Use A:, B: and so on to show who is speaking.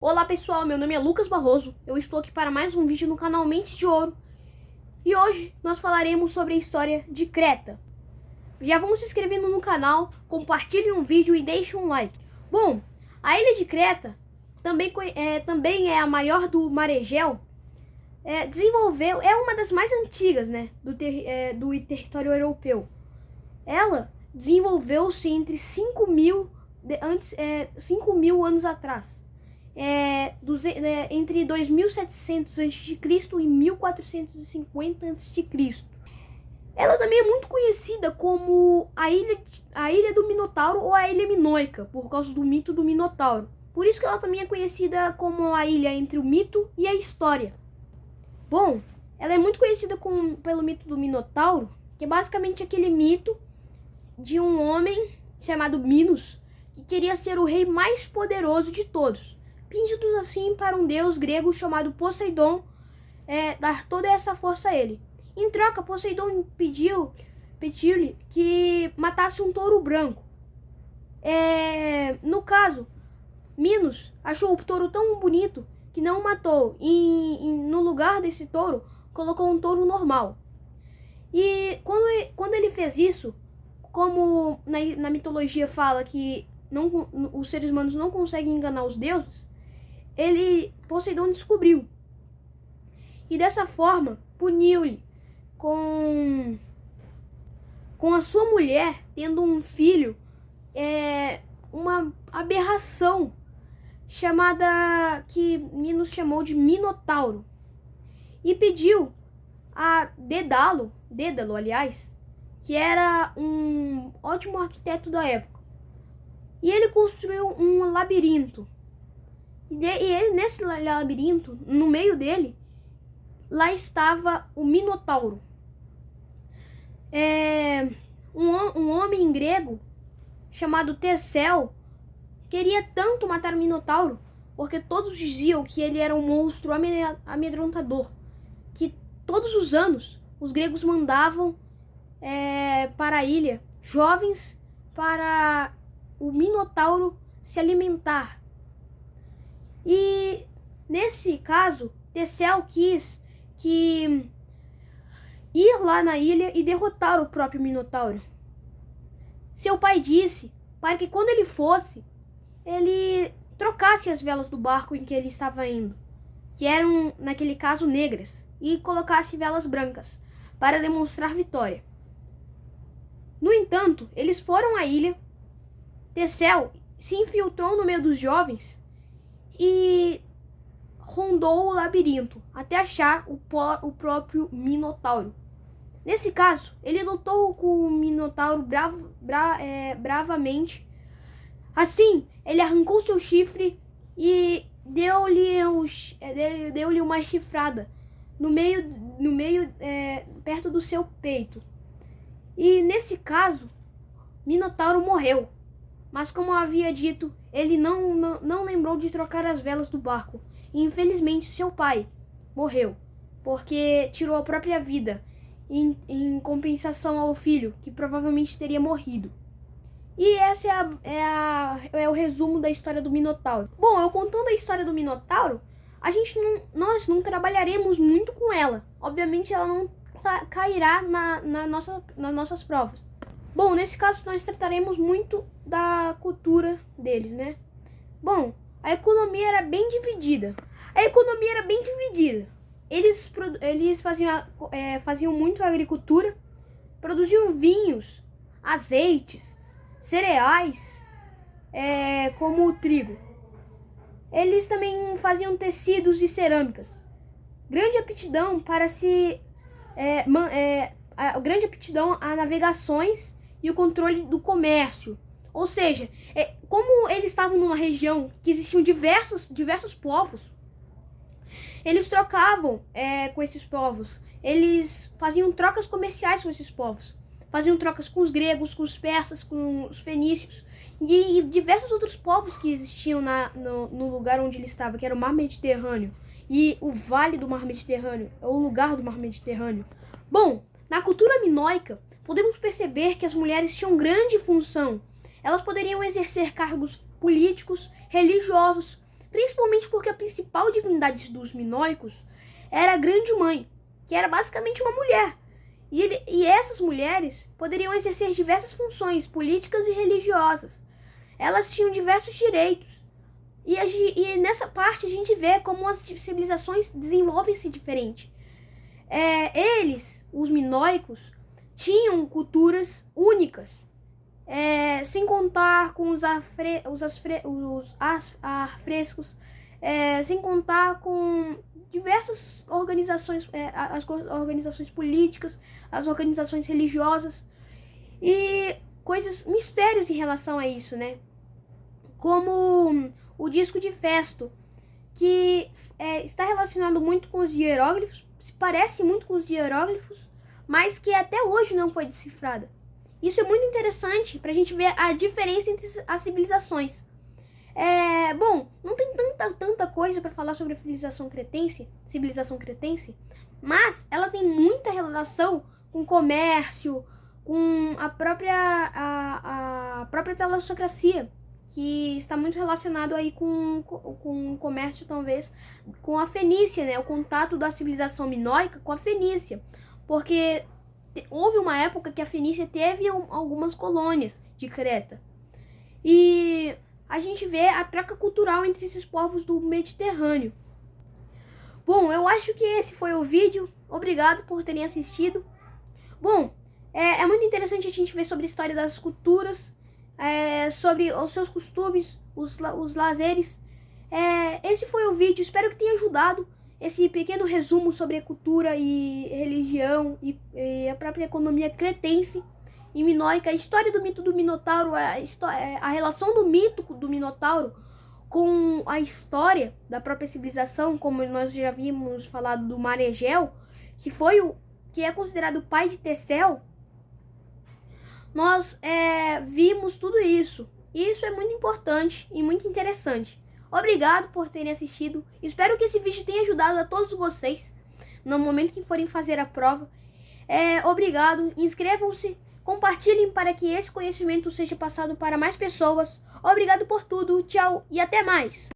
A: Olá pessoal, meu nome é Lucas Barroso, eu estou aqui para mais um vídeo no canal Mentes de Ouro. E hoje nós falaremos sobre a história de Creta. Já vão se inscrevendo no canal, compartilhem o vídeo e deixem um like. Bom, a ilha de Creta também é a maior do Mar Egeu. É uma das mais antigas, do território europeu. Ela desenvolveu-se entre 5.000 anos atrás. Entre 2700 a.C. e 1450 a.C. Ela também é muito conhecida como a ilha do Minotauro ou a Ilha Minoica, por causa do mito do Minotauro. Por isso que ela também é conhecida como a ilha entre o mito e a história. Bom, ela é muito conhecida pelo mito do Minotauro, que é basicamente aquele mito de um homem chamado Minos, que queria ser o rei mais poderoso de todos, pedindo assim para um deus grego chamado Poseidon dar toda essa força a ele. Em troca, Poseidon pediu-lhe que matasse um touro branco. No caso, Minos achou o touro tão bonito que não o matou, e no lugar desse touro colocou um touro normal. E quando ele fez isso, como na mitologia fala que os seres humanos não conseguem enganar os deuses, Poseidon descobriu. E dessa forma, puniu-lhe com a sua mulher tendo um filho, uma aberração que Minos chamou de Minotauro. E pediu a Dédalo, aliás, que era um ótimo arquiteto da época. E ele construiu um labirinto. Nesse labirinto, no meio dele, lá estava o Minotauro. Um homem grego chamado Teseu queria tanto matar o Minotauro, porque todos diziam que ele era um monstro amedrontador, que todos os anos os gregos mandavam para a ilha jovens para o Minotauro se alimentar. E nesse caso, Teseu quis ir lá na ilha e derrotar o próprio Minotauro. Seu pai disse para que quando ele fosse, ele trocasse as velas do barco em que ele estava indo, que eram, naquele caso, negras, e colocasse velas brancas, para demonstrar vitória. No entanto, eles foram à ilha. Teseu se infiltrou no meio dos jovens e rondou o labirinto até achar o próprio Minotauro. Nesse caso, ele lutou com o Minotauro bravamente. Assim, ele arrancou seu chifre e deu-lhe uma chifrada no meio, perto do seu peito. E nesse caso, Minotauro morreu. Mas como eu havia dito, ele não lembrou de trocar as velas do barco. E infelizmente seu pai morreu, porque tirou a própria vida em compensação ao filho, que provavelmente teria morrido. E essa é o resumo da história do Minotauro. Bom, eu contando a história do Minotauro, nós não trabalharemos muito com ela. Obviamente ela não cairá nas nossas provas. Bom, nesse caso nós trataremos muito da cultura deles, Bom, a economia era bem dividida. Eles faziam muito agricultura, produziam vinhos, azeites, cereais, como o trigo. Eles também faziam tecidos e cerâmicas. Grande aptidão grande aptidão a navegações e o controle do comércio. Ou seja, como eles estavam numa região que existiam diversos povos, eles trocavam com esses povos. Eles faziam trocas comerciais com esses povos. Faziam trocas com os gregos, com os persas, com os fenícios e diversos outros povos que existiam no lugar onde ele estava, que era o Mar Mediterrâneo. E o Vale do Mar Mediterrâneo, é o lugar do Mar Mediterrâneo. Bom, na cultura minoica, podemos perceber que as mulheres tinham grande função. Elas poderiam exercer cargos políticos, religiosos, principalmente porque a principal divindade dos minoicos era a Grande Mãe, que era basicamente uma mulher. E essas mulheres poderiam exercer diversas funções políticas e religiosas. Elas tinham diversos direitos. E nessa parte a gente vê como as civilizações desenvolvem-se diferente. Eles, os minoicos, tinham culturas únicas, sem contar com os afrescos, sem contar com diversas organizações, as organizações políticas, as organizações religiosas e mistérios em relação a isso, né? Como o disco de Festo, que está relacionado muito com os hieróglifos, se parece muito com os hieróglifos, mas que até hoje não foi decifrada. Isso é muito interessante para a gente ver a diferença entre as civilizações. Bom, não tem tanta coisa para falar sobre a civilização cretense, mas ela tem muita relação com comércio, com a própria telosocracia, que está muito relacionado aí com o comércio, talvez, com a Fenícia, né? O contato da civilização minoica com a Fenícia, porque houve uma época que a Fenícia teve algumas colônias de Creta. E a gente vê a troca cultural entre esses povos do Mediterrâneo. Bom, eu acho que esse foi o vídeo. Obrigado por terem assistido. Bom, é muito interessante a gente ver sobre a história das culturas, sobre os seus costumes, os lazeres. Esse foi o vídeo. Espero que tenha ajudado. Esse pequeno resumo sobre a cultura e religião e a própria economia cretense e minoica, a história do mito do Minotauro, a relação do mito do Minotauro com a história da própria civilização, como nós já vimos falado do Mar Egeu, que é considerado o pai de Teseu. Nós vimos tudo isso. E isso é muito importante e muito interessante. Obrigado por terem assistido. Espero que esse vídeo tenha ajudado a todos vocês no momento que forem fazer a prova. Obrigado. Inscrevam-se, compartilhem para que esse conhecimento seja passado para mais pessoas. Obrigado por tudo. Tchau e até mais.